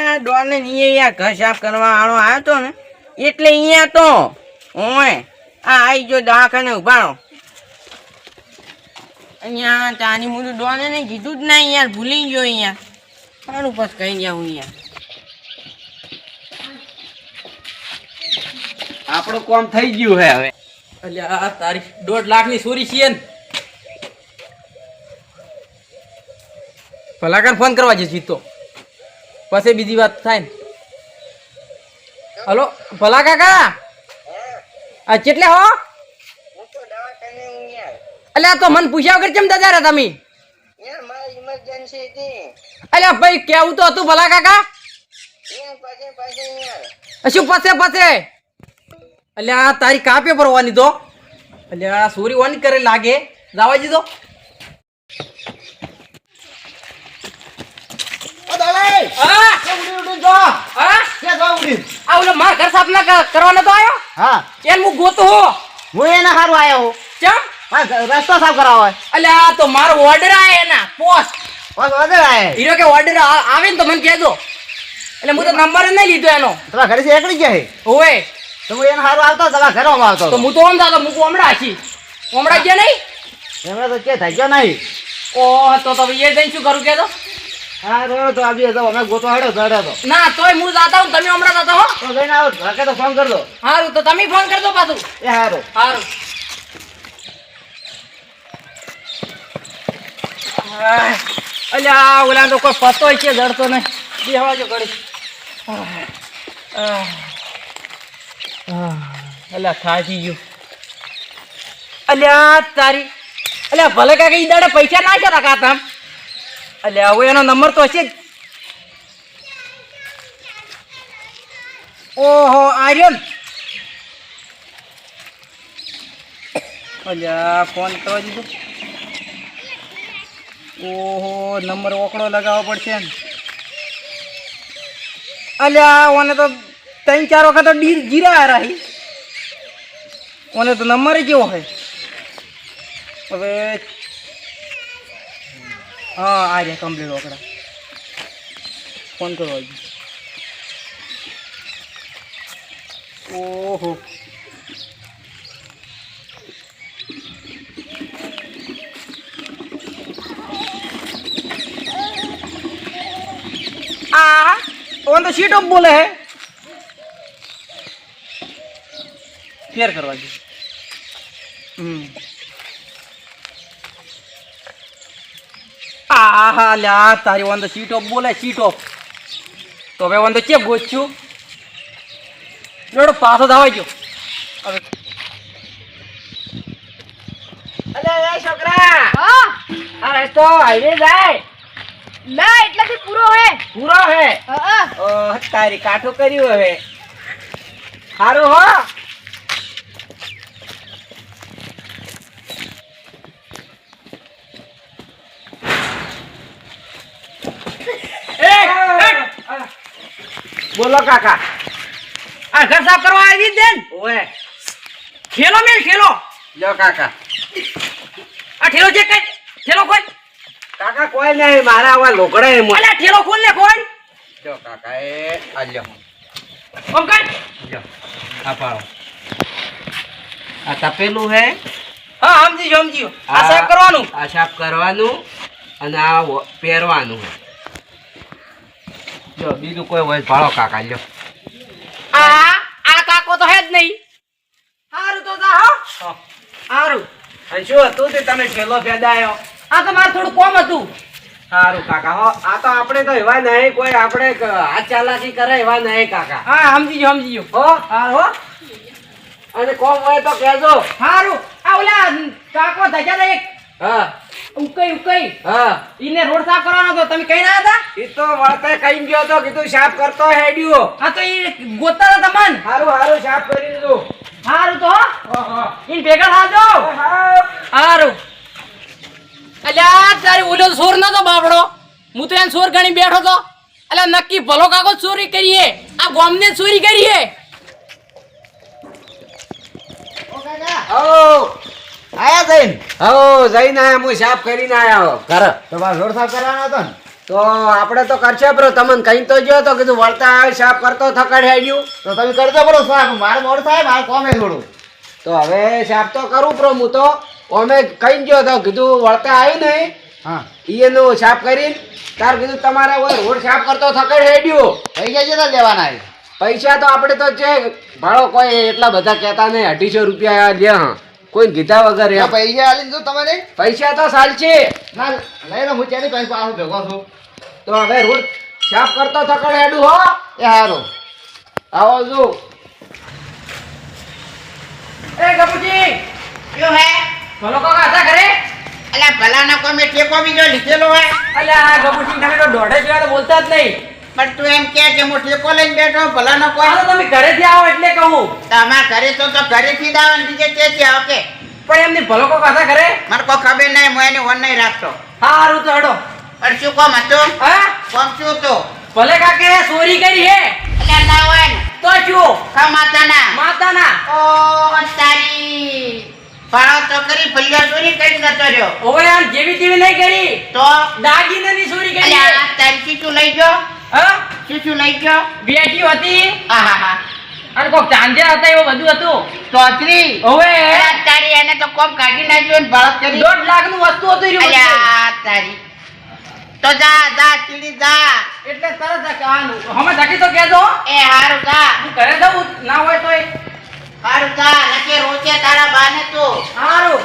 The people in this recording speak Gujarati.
અહીંયા ડોને અહીંયા ઘર સાફ કરવા વાળો આવ્યો તો ને એટલે અહીંયા તો ઓય આ આવી જો દવાખાને ઉભા રહો. અહીંયા તાની મુલું ડોને ને કીધું જ નહીં યાર, ભૂલી ગયો અહીંયા. સારું બસ કહી જાઉં યાર. આપણું કામ થઈ ગયું હે હવે. અલ્યા તારી 1.5 લાખની ચોરી છે ને. ભલાકર ફોન કરવા જઈશ તો પછી બીજી વાત થાય ને. હલો ભલા કાકા, આ કેટલે હો? અલ્યા તો મને પૂછ્યા વગર કેમ દાદા રે તમે? અલ્યા ભાઈ કેવું તો હતું ભલા કાકા. શું પાસે અલ્યા તારી કા પેપર હોવાની તો? અલ્યા સોરી વાની કરે લાગે, જવા દીધો. માર ઘર સાફ ના કરવાનો તો આવ્યો. હા એમ હું ગોતો હો. હું એને હારું આયો હું. ચમ રસ્તો સાફ કરાવો. અલ્યા તો મારો ઓર્ડર આયા એના પોસ્ટ. બસ વધે આય. હીરો કે ઓર્ડર આવે ને તો મને કહેજો. એટલે હું તો નંબર જ નહીં લીધો એનો. તમારા ઘરે એકડી ગયા હે? ઓય તો હું એને હારું આવતો તમારા ઘરે આવતો તો હું તો ઓમ દાદા મૂકું હમણાં છી. હમણાં ગયા નહીં એમને તો કે થઈ ગયો નહીં. ઓહ તો એ જઈને શું કરું કે તો? હા રો તો આવી જાવ અમે ગોતો હેડો તો ના તોય હું જાતા હું, તમે હમણાં જાતા હો. તો જઈને આવો ઘરે તો ફોન કરજો. સારું તો તમે ફોન કરજો પાછું. એ હારું. સારું. અલ્યા ઓલા તો કોઈ પતો છે જડતો નહીં. બેહવા જો ઘડી. અલ્યા થાકી ગયું. અલ્યા તારી અલ્યા ભલે કાકા ઈ દાડે પૈસા નાખ્યા હતા કાતા. અલ્યા હવે એનો નંબર તો હશે જ. ઓહો આર્યન. અલ્યા ફોન કરવા દીધો. ઓહો નંબર ઓકળો લગાવવો પડશે ને. અલ્યા ઓને તો 3-4 વખત તો જીરા રહી. ઓને તો નંબર કેવો હોય હવે. હા આ રહ્યા કમ્પ્લીટ ઓકડા. ફોન કરવા દીધો. ઓહો ઓન તો शीट ऑफ बोले है फेयर करवा दी. હા લ્યા તારી ઓન તો शीट ऑफ बोले शीट ऑफ. તો હવે ઓન તો ચેપ ગોચ્યું જોડો પાછો ધાવાઈ ગયો હવે. અલે એ છોકરા, હા આ રસ્તો હાઈવે જાય ના એટલાથી પૂરો હે. પૂરો હે? હા ઓહ તારી કાઠું કર્યું હવે. સારું હો. બોલો કાકા. આ ઘર સાફ કરવા આવી દે ને. ઓએ ખેલો મેલ ખેલો. લો કાકા. આ ઠેલો જે કઈ ઠેલો કોઈ કાકા કોઈ નહીં, મારા આવા લોકડા એમ. અલ્યા ઠેલો ખોલ ને કોઈ. જો કાકા એ આલ્યો. ઓમ કઈ જો આ પાડો. આ તપેલું હે. હા સમજી આ સાફ કરવાનું. આ સાફ કરવાનું અને આ પહેરવાનું હે. જો બીજું કોઈ હોય ભાળો કાકા. લ્યો આ કાકો તો હે જ નહીં. સારું તો જા હો. સારું. અને શું હતું તે તમે ઠેલો ફેદાયો? આ તો મારે થોડું કોમ હતું. સારું કાકા હો. આ તો આપણે તો એવા નહીં કોઈ, આપણે હાથ ચાલાકી કરે એવા નહીં કાકા. હા સમજી ગયો હો હા હો. અને કોમ હોય તો કહેજો. સારું. આ ઓલા કાકો ધજા એક હા ઉકઈ હા. ઈને રોડ સાફ કરવાનો તો તમે કઈ ના હતા? એ તો વળતે કઈ ગયો તો કીધું સાફ કરતો હેડ્યો. હા તો ઈ ગોતા હતા તમન. હારું સાફ કરી દીધું. સારું તો હો. હા ઈને ભેગા થાજો. સારું. અલ્યા તારી ઓલો સોર નતો બાબડો. હું તો એને સોર ગણી બેઠો તો. અલ્યા નક્કી ભલો કાકો ચોરી કરીએ. આ ગામને ચોરી કરીએ. આયા જઈને હો જઈને આયા, હું સાફ કરીને આયા ઘર. તમારે રોડ સાફ કરવાનો હતો ને? તો આપણે તો કરશે બ્રો, તમને કઈ તો જો તો કીધું વળતા આવે સાફ કરતો થકડ હેડ્યું. તો તમે કરજો બરો સાહેબ, મારે મોડું થાય, મારે કોમ હે થોડું. તો હવે સાફ તો કરું પ્રો. હું તો અમે કઈ ગયો તો કીધું વળતા આવી નહીં હા એનું સાફ કરીને તાર કીધું તમારે રોડ સાફ કરતો થકડ હેડ્યું. પૈસા કેટલા લેવાના છે? પૈસા તો આપણે તો છે ભાડો કોઈ એટલા બધા કહેતા નહીં, 250 રૂપિયા લે. હા કોઈ કીધા વગર એમ. પૈસા આલીને જો તમે નહીં પૈસા તો ચાલશે. ના લઈ લો, હું ત્યાંની પૈસા પાછો ભેગો છું. તો હવે રોડ સાફ કરતો થકડ હેડું હો. એ હારું. આવો જો. એ ગપુજી શું હે ભલો કાકા હતા ઘરે? અલ્યા ભલાના કોઈ મેં ટેકો બીજો લીધેલો હોય અલ્યા આ ગપુજી તમે તો દોઢે જેવા તો બોલતા જ નહીં. પણ તું એમ કે હું ટેકો લઈને બેઠો ભલાનો આ કોઈ તો તમે ઘરેથી આવો એટલે કહું. તમારા ઘરે તો ઘરેથી જ આવે ને બીજે ક્યાંથી આવે કે પણ એમની ભલો કાકા હતા ઘરે? મને કોઈ ખબર નહીં, હું એની વન નહીં રાખતો. હારું તો હડો. પણ શું કોમ હતું? હા કોમ શું હતું? ભલે કાકે ચોરી કરી હે અલ્યા ના હોય ને તો શું ખા માતાના માતાના ઓ તારી ભાડો તો કરી ભલ્યા ચોરી કરી જતો રહ્યો ઓવે આમ જેવી તેવી નહીં કરી, તો દાગીનાની ચોરી કરી. અલ્યા આ તારી શું લઈ ગયો? હા શું લઈ ગયો? બેટી હતી આહાહા. અને કોક ચાંદિયા હતા એવું બધું હતું. ચોતરી ઓવે અલ્યા તારી એને તો કોમ કાઢી નાખ્યો ને ભાડો કરી 1.5 લાખનું વસ્તુ હતું રહ્યું બધું. અલ્યા તારી તો જા ચીડી જા. એટલે તરત જ આનું હમે ધકી તો કહેજો. એ હારું જા હું ઘરે જવું ના હોય તોય હારું જા નકે રોજે તારા બાને તું હારું.